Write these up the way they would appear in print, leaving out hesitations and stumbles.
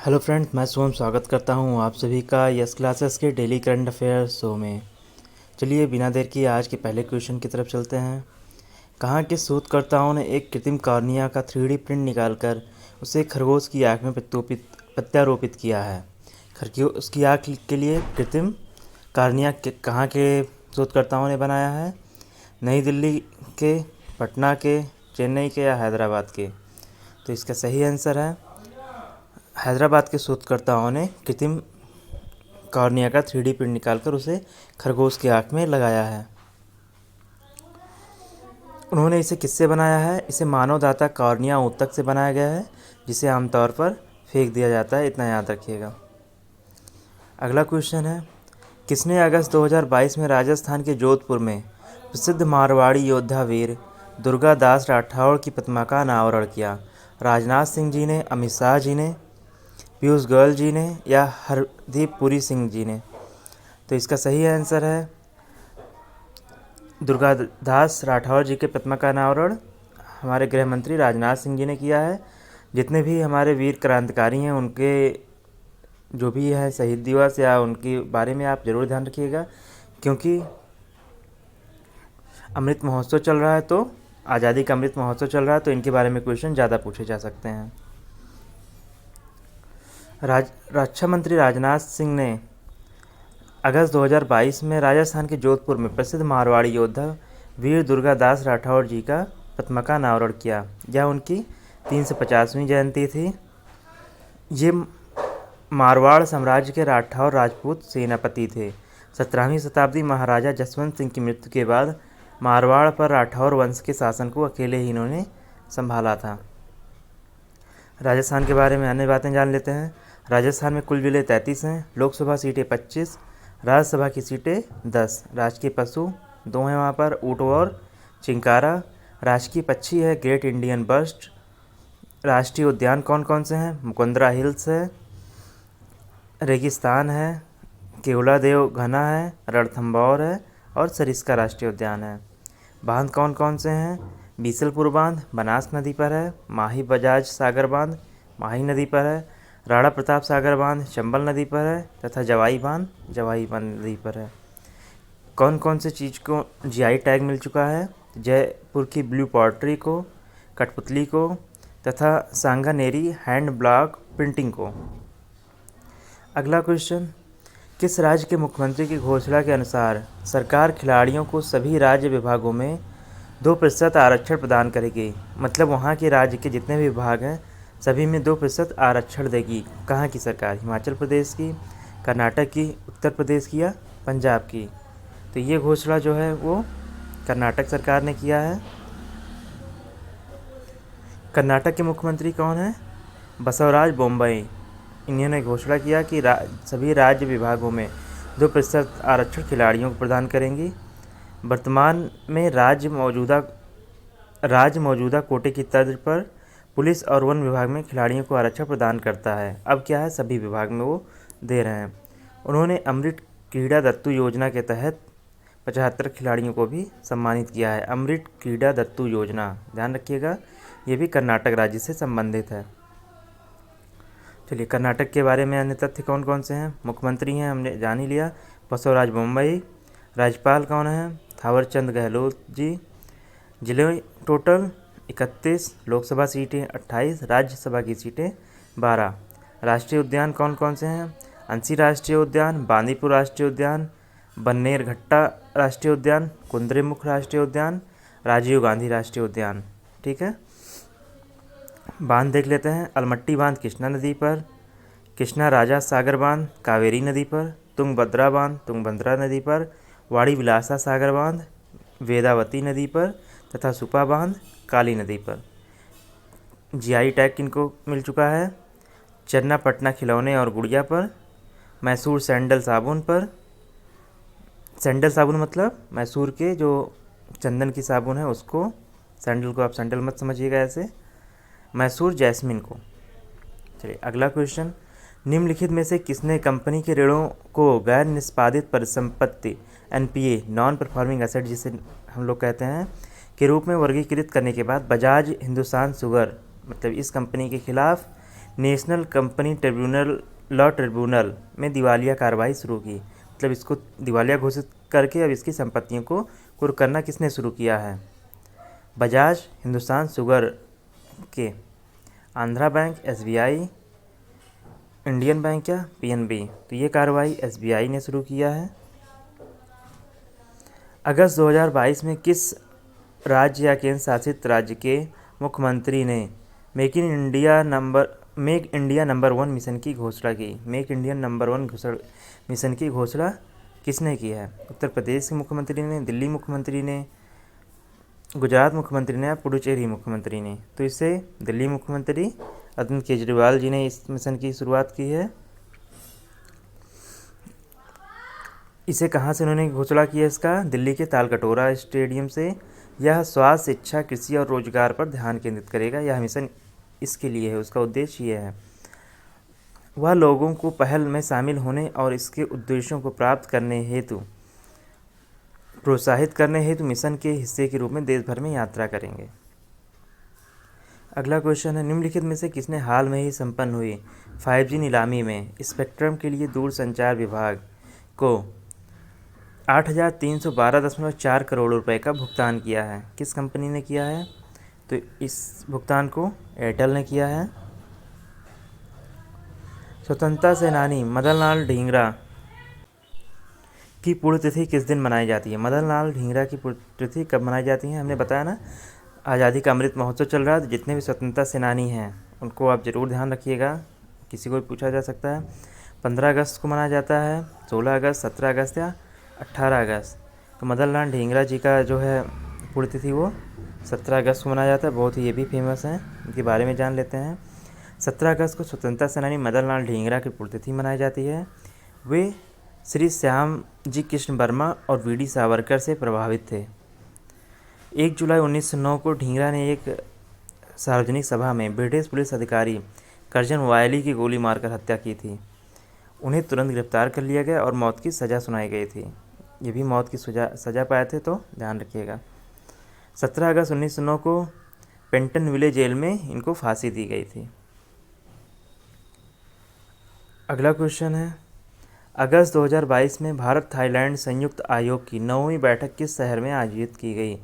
Hello friends, मैं सोम स्वागत करता हूं आप सभी का यस क्लासेस के डेली करंट अफेयर शो में। चलिए बिना देर किए आज के पहले क्वेश्चन की तरफ चलते हैं। कहाँ के शोधकर्ताओं ने एक कृत्रिम कॉर्निया का 3D प्रिंट निकालकर उसे खरगोश की आँख में प्रत्यारोपित किया है। उसकी आँख के लिए कृत्रिम कॉर्निया कहाँ के शोधकर्ताओं ने बनाया है? नई दिल्ली के, पटना के, चेन्नई के या हैदराबाद के? तो इसका सही आंसर है हैदराबाद के शोधकर्ताओं ने कृत्रिम कॉर्निया का 3D प्रिंट निकालकर उसे खरगोश की आँख में लगाया है। उन्होंने इसे किससे बनाया है? इसे मानवदाता कॉर्निया ऊतक से बनाया गया है, जिसे आमतौर पर फेंक दिया जाता है, इतना याद रखिएगा। अगला क्वेश्चन है, किसने अगस्त 2022 में राजस्थान के जोधपुर में प्रसिद्ध मारवाड़ी योद्धा वीर दुर्गादास राठौड़ की प्रतिमा का अनावरण किया? राजनाथ सिंह जी ने, अमित शाह जी ने, पीयूष गोयल जी ने या हरदीप पुरी सिंह जी ने? तो इसका सही आंसर है दुर्गादास राठौर जी के प्रतिमा का अनावरण हमारे गृह मंत्री राजनाथ सिंह जी ने किया है। जितने भी हमारे वीर क्रांतिकारी हैं उनके जो भी है शहीद दिवस या उनके बारे में आप ज़रूर ध्यान रखिएगा, क्योंकि अमृत महोत्सव चल रहा है, तो आज़ादी का अमृत महोत्सव चल रहा है, तो इनके बारे में क्वेश्चन ज़्यादा पूछे जा सकते हैं। रक्षा मंत्री राजनाथ सिंह ने अगस्त 2022 में राजस्थान के जोधपुर में प्रसिद्ध मारवाड़ी योद्धा वीर दुर्गादास राठौर जी का प्रतिमा का अनावरण किया। यह उनकी 350वीं जयंती थी। ये मारवाड़ साम्राज्य के राठौर राजपूत सेनापति थे। 17वीं शताब्दी महाराजा जसवंत सिंह की मृत्यु के बाद मारवाड़ पर राठौर वंश के शासन को अकेले ही इन्होंने संभाला था। राजस्थान के बारे में अन्य बातें जान लेते हैं। राजस्थान में कुल जिले 33 हैं। लोकसभा सीटें 25, राज्यसभा की सीटें 10। राजकीय पशु 2 हैं वहाँ पर, ऊँट और चिंकारा। राजकीय पक्षी है ग्रेट इंडियन बस्ट। राष्ट्रीय उद्यान कौन कौन से हैं? मुकुंदरा हिल्स है, रेगिस्तान है, केवलादेव घना है, रणथंभौर है और सरिस्का राष्ट्रीय उद्यान है। बांध कौन कौन से हैं? बीसलपुर बांध बनास नदी पर है, माही बजाज सागर बांध माही नदी पर है, राणा प्रताप सागर बांध चंबल नदी पर है तथा जवाई बांध नदी पर है। कौन कौन से चीज़ को जीआई टैग मिल चुका है? जयपुर की ब्लू पॉटरी को, कठपुतली को तथा सांगानेरी हैंड ब्लॉक प्रिंटिंग को। अगला क्वेश्चन, किस राज्य के मुख्यमंत्री की घोषणा के अनुसार सरकार खिलाड़ियों को सभी राज्य विभागों में 2% आरक्षण प्रदान करेगी? मतलब वहाँ के राज्य के जितने भी विभाग हैं सभी में 2% आरक्षण देगी। कहाँ की सरकार? हिमाचल प्रदेश की, कर्नाटक की, उत्तर प्रदेश की या पंजाब की? तो ये घोषणा जो है वो कर्नाटक सरकार ने किया है। कर्नाटक के मुख्यमंत्री कौन है? बसवराज बोम्मई। इन्होंने घोषणा किया कि सभी राज्य विभागों में 2% आरक्षण खिलाड़ियों को प्रदान करेंगी। वर्तमान में राज्य मौजूदा कोटे की तर्ज पर पुलिस और वन विभाग में खिलाड़ियों को आरक्षण प्रदान करता है। अब क्या है, सभी विभाग में वो दे रहे हैं। उन्होंने अमृत क्रीड़ा दत्तू योजना के तहत 75 खिलाड़ियों को भी सम्मानित किया है। अमृत क्रीड़ा दत्तू योजना, ध्यान रखिएगा, ये भी कर्नाटक राज्य से संबंधित है। चलिए, कर्नाटक के बारे में अन्य तथ्य कौन कौन से हैं? मुख्यमंत्री हैं, हमने जान ही लिया, बसवराज बोम्मई। राज्यपाल कौन है? थावरचंद गहलोत जी। जिले टोटल 31, लोकसभा सीटें 28, राज्यसभा की सीटें 12। राष्ट्रीय उद्यान कौन कौन से हैं? अंसी राष्ट्रीय उद्यान, बांदीपुर राष्ट्रीय उद्यान, बन्नेरघट्टा राष्ट्रीय उद्यान, कुद्रेमुख राष्ट्रीय उद्यान, राजीव गांधी राष्ट्रीय उद्यान। ठीक है, बांध देख लेते हैं। अलमट्टी बांध कृष्णा नदी पर, कृष्णा राजा सागर बांध कावेरी नदी पर, तुंगभद्रा बांध तुंगभद्रा नदी पर, वाड़ी विलासा सागर बांध वेदावती नदी पर तथा सुपा बांध काली नदी पर। जीआई टैग किनको मिल चुका है? चन्नापटना खिलौने और गुड़िया पर, मैसूर सैंडल साबुन पर। सैंडल साबुन मतलब मैसूर के जो चंदन की साबुन है उसको, सैंडल को आप सैंडल मत समझिएगा ऐसे, मैसूर जैस्मिन को। चलिए अगला क्वेश्चन, निम्नलिखित में से किसने कंपनी के ऋणों को गैर निष्पादित परिसंपत्ति एनपीए नॉन परफॉर्मिंग एसेट जिसे हम लोग कहते हैं के रूप में वर्गीकृत करने के बाद बजाज हिंदुस्तान शुगर मतलब इस कंपनी के खिलाफ national company tribunal law tribunal में दिवालिया कार्रवाई शुरू की। मतलब इसको दिवालिया घोषित करके अब इसकी संपत्तियों को कुर्क करना किसने शुरू किया है? बजाज, हिंदुस्तान शुगर के, Andhra bank, SBI, Indian bank या पीएनबी? तो ये कार्रवाई एसबीआई ने शुरू किया है। अगस्त 2022 में किस राज्य या केंद्र शासित राज्य के मुख्यमंत्री ने मेक इंडिया नंबर 1 मिशन की घोषणा की? मेक इंडिया नंबर 1 मिशन की घोषणा किसने की है? उत्तर प्रदेश के मुख्यमंत्री ने, दिल्ली मुख्यमंत्री ने, गुजरात मुख्यमंत्री ने या पुडुचेरी मुख्यमंत्री ने? तो इससे दिल्ली मुख्यमंत्री अरविंद केजरीवाल जी ने इस मिशन की शुरुआत की है। इसे कहाँ से उन्होंने घोषणा की है इसका? दिल्ली के तालकटोरा स्टेडियम से। यह स्वास्थ्य, शिक्षा, कृषि और रोजगार पर ध्यान केंद्रित करेगा। यह मिशन इसके लिए है, उसका उद्देश्य ये है। वह लोगों को पहल में शामिल होने और इसके उद्देश्यों को प्राप्त करने हेतु प्रोत्साहित करने हेतु मिशन के हिस्से के रूप में देश भर में यात्रा करेंगे। अगला क्वेश्चन है, निम्नलिखित में से किसने हाल में ही संपन्न हुई 5G नीलामी में स्पेक्ट्रम के लिए दूरसंचार विभाग को 8,312.4 करोड़ रुपए का भुगतान किया है? किस कंपनी ने किया है? तो इस भुगतान को एयरटेल ने किया है। स्वतंत्रता सेनानी मदन लाल ढींगरा की पुण्यतिथि किस दिन मनाई जाती है? मदन लाल ढींगरा की पुण्यतिथि कब मनाई जाती है? हमने बताया ना, आज़ादी का अमृत महोत्सव चल रहा है, तो जितने भी स्वतंत्रता सेनानी हैं उनको आप ज़रूर ध्यान रखिएगा, किसी को भी पूछा जा सकता है। 15 अगस्त को मनाया जाता है, 16 अगस्त, 17 अगस्त या 18 अगस्त? तो मदन लाल ढींगरा जी का जो है पुण्यतिथि वो 17 अगस्त को मनाया जाता है। बहुत ही ये भी फेमस हैं, इनके बारे में जान लेते हैं। 17 अगस्त को स्वतंत्रता सेनानी मदन लाल ढींगरा की पुण्यतिथि मनाई जाती है। वे श्री श्याम जी कृष्ण वर्मा और वीडी सावरकर से प्रभावित थे। 1 जुलाई 1909 को ढींगरा ने एक सार्वजनिक सभा में ब्रिटिश पुलिस अधिकारी कर्जन वायली की गोली मारकर हत्या की थी। उन्हें तुरंत गिरफ्तार कर लिया गया और मौत की सज़ा सुनाई गई थी। ये भी मौत की सज़ा पाए थे, तो ध्यान रखिएगा। 17 अगस्त 1909 को पेंटनविले जेल में इनको फांसी दी गई थी। अगला क्वेश्चन है, अगस्त 2022 में भारत थाईलैंड संयुक्त आयोग की 9वीं बैठक किस शहर में आयोजित की गई?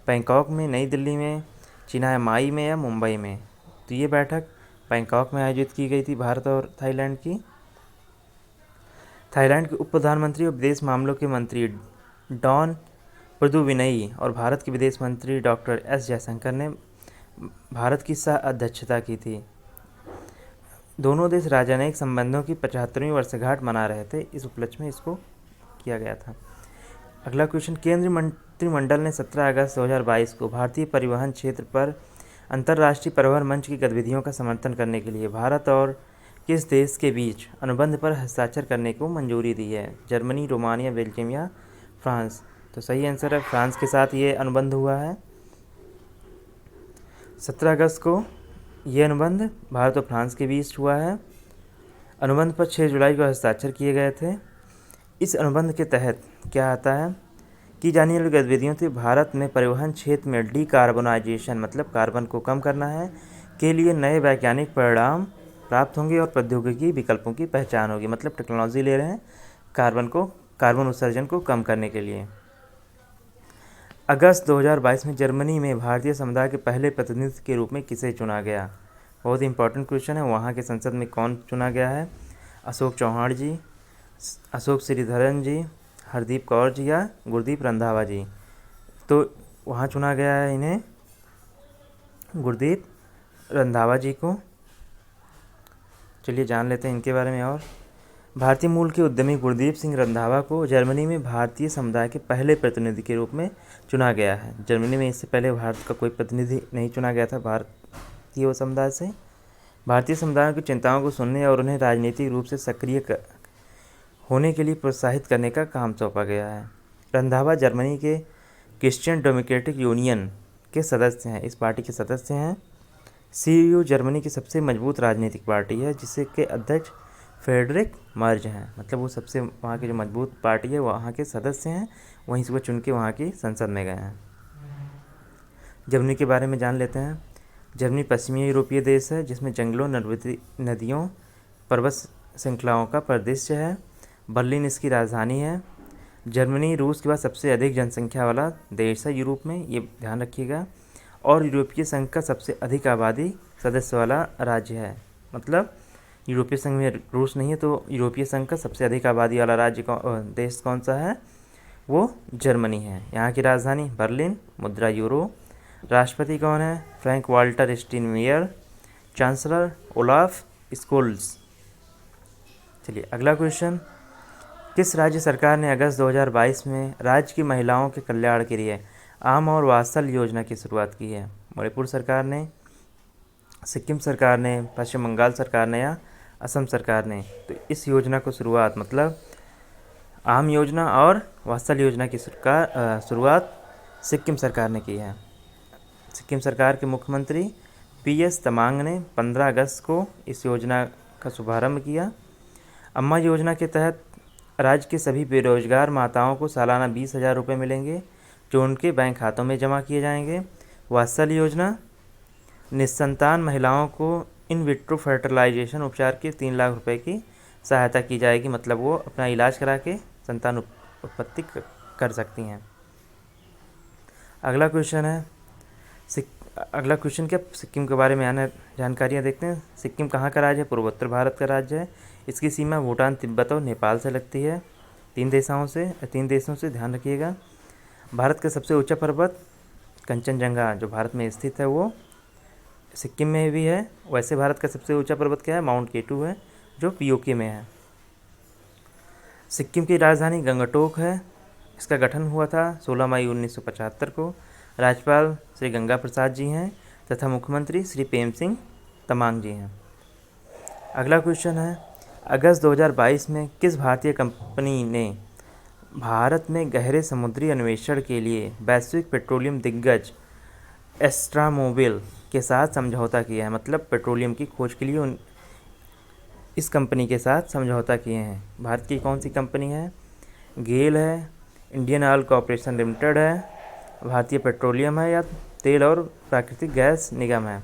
बैंकॉक में, नई दिल्ली में, चिनामाई में या मुंबई में? तो ये बैठक बैंकॉक में आयोजित की गई थी भारत और थाईलैंड की। थाईलैंड के उप प्रधानमंत्री और विदेश मामलों के मंत्री डॉन प्रदुविनई और भारत के विदेश मंत्री डॉक्टर एस जयशंकर ने भारत की सह अध्यक्षता की थी। दोनों देश राजनयिक संबंधों की 75वीं वर्षगांठ मना रहे थे, इस उपलक्ष्य में इसको किया गया था। अगला क्वेश्चन, केंद्रीय मंत्रिमंडल ने 17 अगस्त 2022 को भारतीय परिवहन क्षेत्र पर अंतर्राष्ट्रीय परिवहन मंच की गतिविधियों का समर्थन करने के लिए भारत और किस देश के बीच अनुबंध पर हस्ताक्षर करने को मंजूरी दी है? जर्मनी, रोमानिया, बेल्जियम या फ्रांस? तो सही आंसर है फ्रांस के साथ ये अनुबंध हुआ है। 17 अगस्त को ये अनुबंध भारत और फ्रांस के बीच हुआ है। अनुबंध पर 6 जुलाई को हस्ताक्षर किए गए थे। इस अनुबंध के तहत क्या आता है? की जाने वाली गतिविधियों से भारत में परिवहन क्षेत्र में डीकार्बोनाइजेशन, मतलब कार्बन को कम करना है, के लिए नए वैज्ञानिक परिणाम प्राप्त होंगे और प्रौद्योगिकी विकल्पों की पहचान होगी। मतलब टेक्नोलॉजी ले रहे हैं कार्बन उत्सर्जन को कम करने के लिए। अगस्त 2022 में जर्मनी में भारतीय समुदाय के पहले प्रतिनिधि के रूप में किसे चुना गया? बहुत इंपॉर्टेंट क्वेश्चन है। वहाँ के संसद में कौन चुना गया है? अशोक चौहान जी, अशोक श्रीधरन जी, हरदीप कौर जी या गुरदीप रंधावा जी? तो वहाँ चुना गया है इन्हें गुरदीप रंधावा जी को। चलिए जान लेते हैं इनके बारे में और। भारतीय मूल के उद्यमी गुरदीप सिंह रंधावा को जर्मनी में भारतीय समुदाय के पहले प्रतिनिधि के रूप में चुना गया है। जर्मनी में इससे पहले भारत का कोई प्रतिनिधि नहीं चुना गया था भारतीय समुदाय से। भारतीय समुदायों की चिंताओं को सुनने और उन्हें राजनीतिक रूप से सक्रिय होने के लिए प्रोत्साहित करने का काम सौंपा गया है। रंधावा जर्मनी के क्रिश्चियन डेमोक्रेटिक यूनियन के सदस्य हैं, इस पार्टी के सदस्य हैं। CDU जर्मनी की सबसे मजबूत राजनीतिक पार्टी है, जिसके अध्यक्ष फ्रेडरिक मर्ज हैं। मतलब वो सबसे वहाँ की जो मजबूत पार्टी है वहाँ के सदस्य हैं, वहीं से वो चुन के वहाँ की संसद में गए हैं। जर्मनी के बारे में जान लेते हैं। जर्मनी पश्चिमी यूरोपीय देश है जिसमें जंगलों, नदियों, पर्वत श्रृंखलाओं का परिदृश्य है। बर्लिन इसकी राजधानी है। जर्मनी रूस के बाद सबसे अधिक जनसंख्या वाला देश है यूरोप में, ये ध्यान रखिएगा। और यूरोपीय संघ का सबसे अधिक आबादी सदस्य वाला राज्य है। मतलब यूरोपीय संघ में रूस नहीं है, तो यूरोपीय संघ का सबसे अधिक आबादी वाला देश कौन सा है? वो जर्मनी है। यहाँ की राजधानी बर्लिन, मुद्रा यूरो। राष्ट्रपति कौन है? Frank Walter Steinmeier. Chancellor Olaf Scholz. चलिए अगला क्वेश्चन, किस राज्य सरकार ने अगस्त 2022 में राज्य की महिलाओं के कल्याण के लिए आम और वात्सल्य योजना की शुरुआत की है? मणिपुर सरकार ने, सिक्किम सरकार ने, पश्चिम बंगाल सरकार ने या असम सरकार ने? तो इस योजना को शुरुआत, मतलब आम योजना और वात्सल्य योजना की शुरुआत सिक्किम सरकार ने की है। सिक्किम सरकार के मुख्यमंत्री PS तमांग ने 15 अगस्त को इस योजना का शुभारंभ किया। अम्मा योजना के तहत राज्य के सभी बेरोजगार माताओं को सालाना 20,000 रुपये मिलेंगे जो उनके बैंक खातों में जमा किए जाएंगे। वात्सल्य योजना, निस्संतान महिलाओं को इन विट्रो फर्टिलाइजेशन उपचार के 3 लाख रुपए की सहायता की जाएगी, मतलब वो अपना इलाज करा के संतान उत्पत्ति कर सकती हैं। अगला क्वेश्चन है, अगला क्वेश्चन क्या, सिक्किम के बारे में आना जानकारियाँ देखते हैं। सिक्किम कहाँ का राज्य है? पूर्वोत्तर भारत का राज्य है। इसकी सीमा भूटान, तिब्बत और नेपाल से लगती है। 3 देशों से ध्यान रखिएगा। भारत का सबसे ऊंचा पर्वत कंचनजंगा जो भारत में स्थित है वो सिक्किम में भी है। वैसे भारत का सबसे ऊंचा पर्वत क्या है? माउंट केटू है जो POK में है। सिक्किम की राजधानी गंगटोक है। इसका गठन हुआ था 16 मई 1975 को। राज्यपाल श्री गंगा प्रसाद जी हैं तथा मुख्यमंत्री श्री प्रेम सिंह तमांग जी हैं। अगला क्वेश्चन है, अगस्त 2022 में किस भारतीय कंपनी ने भारत में गहरे समुद्री अन्वेषण के लिए वैश्विक पेट्रोलियम दिग्गज एक्स्ट्रामोबिल के साथ समझौता किया है? मतलब पेट्रोलियम की खोज के लिए इस कंपनी के साथ समझौता किए हैं। भारत की कौन सी कंपनी है? गेल है, इंडियन ऑयल कॉरपोरेशन लिमिटेड है, भारतीय पेट्रोलियम है या तेल और प्राकृतिक गैस निगम है?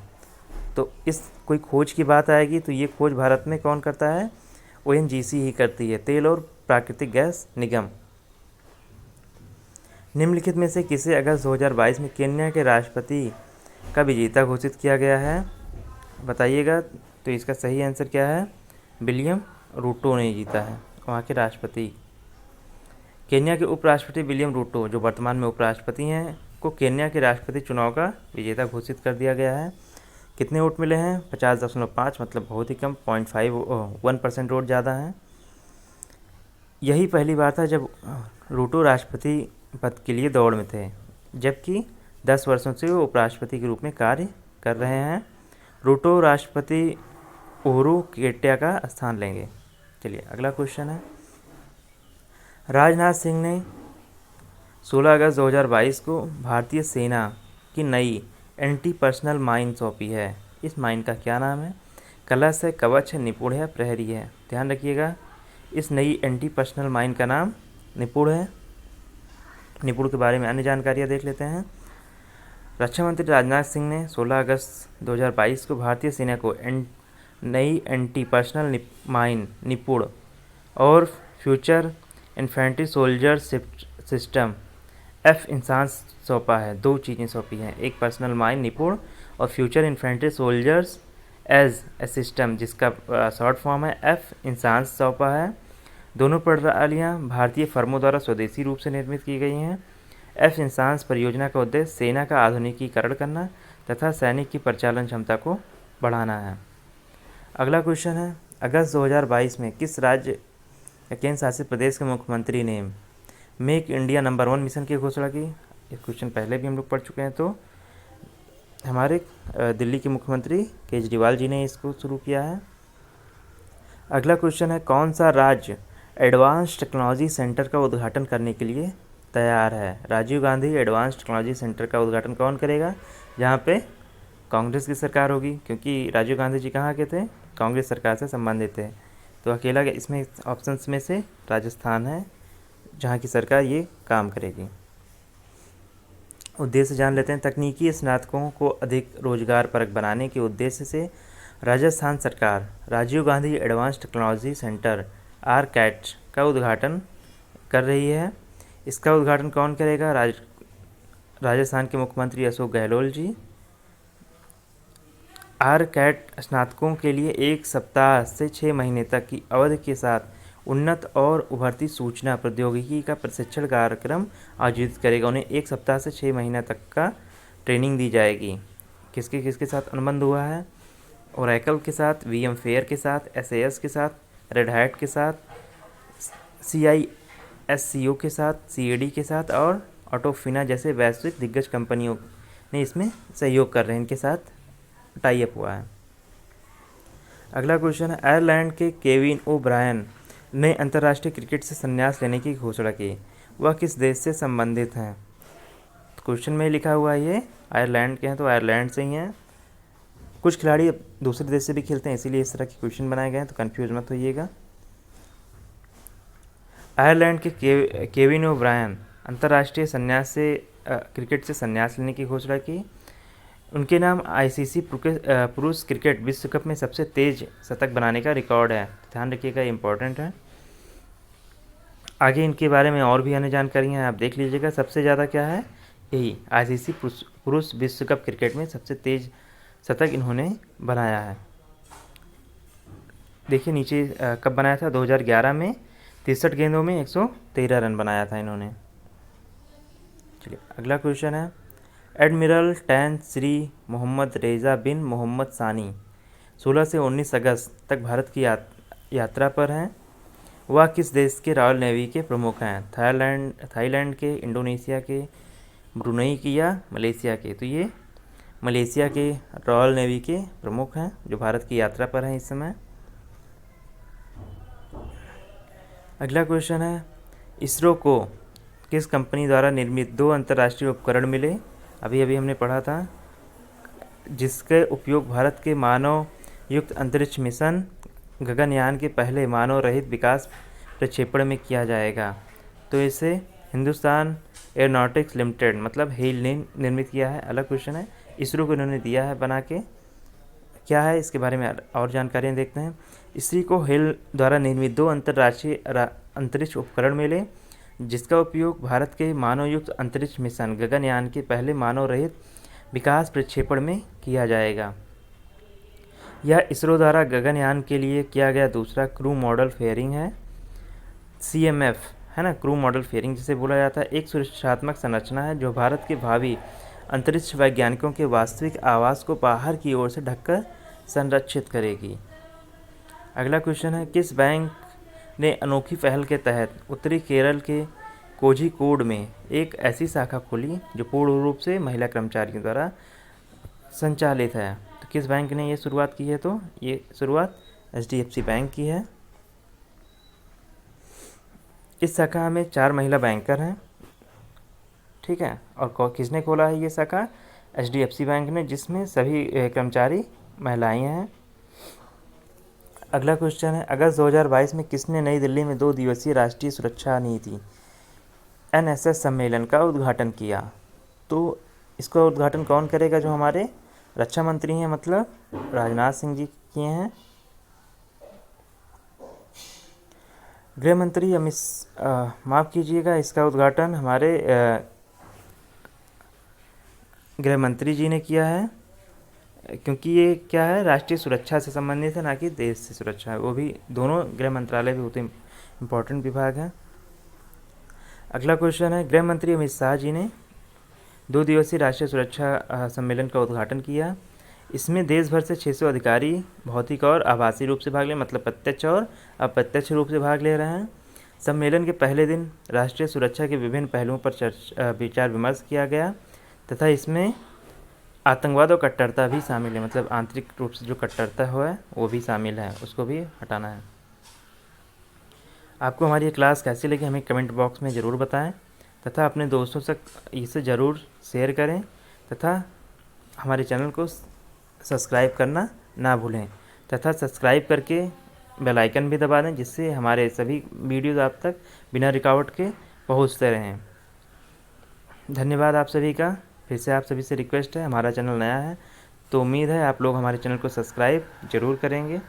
तो इस कोई खोज की बात आएगी तो ये खोज भारत में कौन करता है? ONGC ही करती है, तेल और प्राकृतिक गैस निगम। निम्नलिखित में से किसे अगस्त 2022 में केन्या के राष्ट्रपति का विजेता घोषित किया गया है? बताइएगा। तो इसका सही आंसर क्या है? विलियम रूटो ने जीता है, वहाँ के राष्ट्रपति। केन्या के उपराष्ट्रपति विलियम रूटो, जो वर्तमान में उपराष्ट्रपति हैं, को केन्या के राष्ट्रपति चुनाव का विजेता घोषित कर दिया गया है। कितने वोट मिले हैं? 50.5, मतलब बहुत ही कम, 1% वोट ज़्यादा हैं। यही पहली बार था जब रूटो राष्ट्रपति पद के लिए दौड़ में थे, जबकि 10 वर्षों से वो उपराष्ट्रपति के रूप में कार्य कर रहे हैं। रूटो राष्ट्रपति उहुरु केन्याट्टा का स्थान लेंगे। चलिए अगला क्वेश्चन है, राजनाथ सिंह ने 16 अगस्त 2022 को भारतीय सेना की नई एंटी पर्सनल माइन सौंपी है। इस माइन का क्या नाम है? कलश है, कवच है, निपुण है, प्रहरी है? ध्यान रखिएगा, इस नई एंटी पर्सनल माइन का नाम निपुण है। निपुण के बारे में अन्य जानकारियाँ देख लेते हैं। रक्षा मंत्री राजनाथ सिंह ने 16 अगस्त 2022 को भारतीय सेना को नई एंटी पर्सनल माइन निपुण और future infantry soldier system F-INSAS सौंपा है। 2 चीज़ें सौंपी हैं, एक पर्सनल माइन निपुण और future infantry soldiers as a system, जिसका शॉर्ट फॉर्म है F-INSAS सौंपा है। दोनों प्रणालियाँ भारतीय फर्मों द्वारा स्वदेशी रूप से निर्मित की गई हैं। F-INSAS परियोजना का उद्देश्य सेना का आधुनिकीकरण करना तथा सैनिक की परिचालन क्षमता को बढ़ाना है। अगला क्वेश्चन है, अगस्त 2022 में किस राज्य या केंद्र शासित प्रदेश के मुख्यमंत्री ने मेक इंडिया नंबर 1 मिशन की घोषणा की? ये क्वेश्चन पहले भी हम लोग पढ़ चुके हैं। तो हमारे दिल्ली के मुख्यमंत्री केजरीवाल जी ने इसको शुरू किया है। अगला क्वेश्चन है, कौन सा राज्य एडवांस टेक्नोलॉजी सेंटर का उद्घाटन करने के लिए तैयार है? Rajiv Gandhi advance technology centre का उद्घाटन कौन करेगा? जहाँ पे कांग्रेस की सरकार होगी, क्योंकि राजीव गांधी जी कहाँ के थे? कांग्रेस सरकार से संबंधित थे। तो अकेला इसमें ऑप्शंस में से राजस्थान है जहाँ की सरकार ये काम करेगी। उद्देश्य जान लेते हैं। तकनीकी स्नातकों को अधिक रोजगारपरक बनाने के उद्देश्य से राजस्थान सरकार Rajiv Gandhi advance technology centre R CAT का उद्घाटन कर रही है। इसका उद्घाटन कौन करेगा? राजस्थान के मुख्यमंत्री अशोक गहलोत जी। आर-कैट स्नातकों के लिए 1 सप्ताह से 6 महीने तक की अवधि के साथ उन्नत और उभरती सूचना प्रौद्योगिकी का प्रशिक्षण कार्यक्रम आयोजित करेगा। उन्हें 1 सप्ताह से 6 महीने तक का ट्रेनिंग दी जाएगी। किसके किसके साथ अनुबंध हुआ है? ओरेकल के साथ, VMware के साथ, SAS के साथ, रेड हैट के साथ, CISCO के साथ, CAD के साथ और ऑटोफिना जैसे वैश्विक दिग्गज कंपनियों ने इसमें सहयोग कर रहे हैं, इनके साथ टाई अप हुआ है। अगला क्वेश्चन है, आयरलैंड के केविन ओब्रायन ने अंतर्राष्ट्रीय क्रिकेट से संन्यास लेने की घोषणा की। वह किस देश से संबंधित हैं? तो क्वेश्चन में लिखा हुआ है ये आयरलैंड के हैं, तो आयरलैंड से ही हैं। कुछ खिलाड़ी दूसरे देश से भी खेलते हैं, इसीलिए इस तरह के क्वेश्चन बनाए गए हैं, तो कंफ्यूज मत होइएगा। आयरलैंड के केविन ओब्रायन अंतर्राष्ट्रीय संन्यास से क्रिकेट से संन्यास लेने की घोषणा की। उनके नाम ICC पुरुष क्रिकेट विश्व कप में सबसे तेज शतक बनाने का रिकॉर्ड है। ध्यान रखिएगा, इंपॉर्टेंट है। आगे इनके बारे में और भी अन्य जानकारियाँ हैं, आप देख लीजिएगा। सबसे ज़्यादा क्या है? यही ICC पुरुष विश्व कप क्रिकेट में सबसे तेज शतक इन्होंने बनाया है। देखिए नीचे कब बनाया था? 2011 में 63 गेंदों में 113 रन बनाया था इन्होंने। चलिए अगला क्वेश्चन है, एडमिरल टैन श्री मोहम्मद रेजा बिन मोहम्मद सानी 16 से 19 अगस्त तक भारत की यात्रा पर हैं। वह किस देश के रॉयल नेवी के प्रमुख हैं? थाईलैंड के, इंडोनेशिया के, ब्रुनई की या मलेशिया के? तो ये मलेशिया के रॉयल नेवी के प्रमुख हैं जो भारत की यात्रा पर हैं इस समय। अगला क्वेश्चन है, इसरो को किस कंपनी द्वारा निर्मित 2 अंतर्राष्ट्रीय उपकरण मिले? अभी अभी हमने पढ़ा था, जिसके उपयोग भारत के मानव युक्त अंतरिक्ष मिशन गगनयान के पहले मानव रहित विकास प्रक्षेपण में किया जाएगा। तो इसे हिंदुस्तान एयरोनॉटिक्स लिमिटेड मतलब हेल ने निर्मित किया है। अलग क्वेश्चन है, इसरो को इन्होंने दिया है बना के। क्या है इसके बारे में और जानकारियाँ देखते हैं। इसरो को हेल द्वारा निर्मित 2 अंतर्राष्ट्रीय अंतरिक्ष उपकरण मिले, जिसका उपयोग भारत के मानवयुक्त अंतरिक्ष मिशन गगनयान के पहले मानव रहित विकास प्रक्षेपण में किया जाएगा। यह इसरो द्वारा गगनयान के लिए किया गया दूसरा क्रू मॉडल फेयरिंग है। CMF है ना, क्रू मॉडल फेयरिंग जिसे बोला जाता है, एक सुरक्षात्मक संरचना है जो भारत के भावी अंतरिक्ष वैज्ञानिकों के वास्तविक आवास को बाहर की ओर से ढककर संरक्षित करेगी। अगला क्वेश्चन है, किस बैंक ने अनोखी पहल के तहत उत्तरी केरल के कोझिकोड में एक ऐसी शाखा खोली जो पूर्ण रूप से महिला कर्मचारियों द्वारा संचालित है? तो किस बैंक ने ये शुरुआत की है? तो ये शुरुआत HDFC बैंक की है। इस शाखा में 4 महिला बैंकर हैं, ठीक है। और किसने खोला है ये शाखा? HDFC बैंक ने, जिसमें सभी कर्मचारी महिलाएं हैं। अगला क्वेश्चन है, अगस्त 2022 में किसने नई दिल्ली में 2 दिवसीय राष्ट्रीय सुरक्षा नीति NSS सम्मेलन का उद्घाटन किया? तो इसका उद्घाटन कौन करेगा? जो हमारे रक्षा मंत्री हैं, मतलब राजनाथ सिंह जी किए हैं। गृह मंत्री माफ़ कीजिएगा, इसका उद्घाटन हमारे गृह मंत्री जी ने किया है, क्योंकि ये क्या है, राष्ट्रीय सुरक्षा से संबंधित है, ना कि देश से सुरक्षा है। वो भी दोनों गृह मंत्रालय भी होते इम्पोर्टेंट विभाग हैं। अगला क्वेश्चन है, गृह मंत्री अमित शाह जी ने 2 दिवसीय राष्ट्रीय सुरक्षा सम्मेलन का उद्घाटन किया। इसमें देश भर से 600 अधिकारी भौतिक और आभासी रूप से भाग ले, मतलब प्रत्यक्ष और अप्रत्यक्ष रूप से भाग ले रहे हैं। सम्मेलन के पहले दिन राष्ट्रीय सुरक्षा के विभिन्न पहलुओं पर विचार विमर्श किया गया तथा इसमें आतंकवाद और कट्टरता भी शामिल है, मतलब आंतरिक रूप से जो कट्टरता है वो भी शामिल है, उसको भी हटाना है। आपको हमारी ये क्लास कैसी लगी हमें कमेंट बॉक्स में ज़रूर बताएं तथा अपने दोस्तों से इसे ज़रूर शेयर करें तथा हमारे चैनल को सब्सक्राइब करना ना भूलें तथा सब्सक्राइब करके बेल आइकन भी दबा दें, जिससे हमारे सभी वीडियोज़ आप तक बिना रुकावट के पहुंचते रहें। धन्यवाद आप सभी का। फिर से आप सभी से रिक्वेस्ट है, हमारा चैनल नया है तो उम्मीद है आप लोग हमारे चैनल को सब्सक्राइब ज़रूर करेंगे।